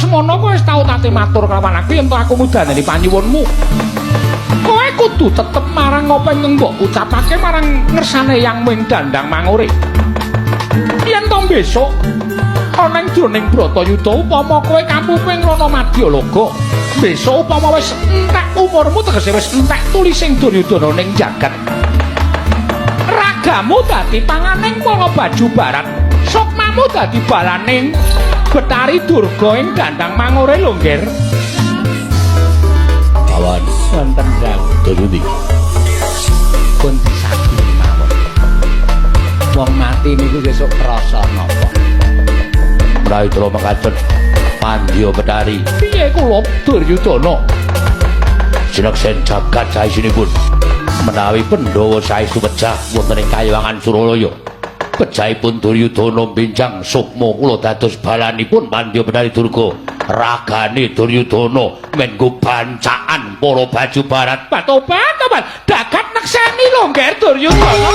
Lesmana kowe wis tau tate matur kelawan aku yen to aku mudaneni panyuwunmu. Kowe kudu tetep marang apa yang mbok ucapake marang ngersane yang ming Dandang Mangure. Yen to besok ana ing jroning Bratayuda upama kowe kampuping Rana Madyalaga, besok upama wis entek umurmu tegese wis entek tulising Duryudana ning jagat. Ragamu dadi panganing para Baju Barat, sukmamu dadi balaning Betari Durga ing Dandang Mangure lho, Nger. Kawan Wonten Ndang. Duryudi. Pun disakiti mawon. Wong mati niku sesuk krasa napa? Praitara makaten Pandya Betari. Piye kula Duryudana? Sineksen jagat saisinipun menawi Pandhawa saestu pejah wonten ing Kayangan Suralaya. Pejahipun Duryudana bincang sukma kula dados balanipun Pandya Betari Durga. Ragane Duryudana menggo bancaan para Baju Barat. Batobat, dagat nekseni lho, Nger Duryudana.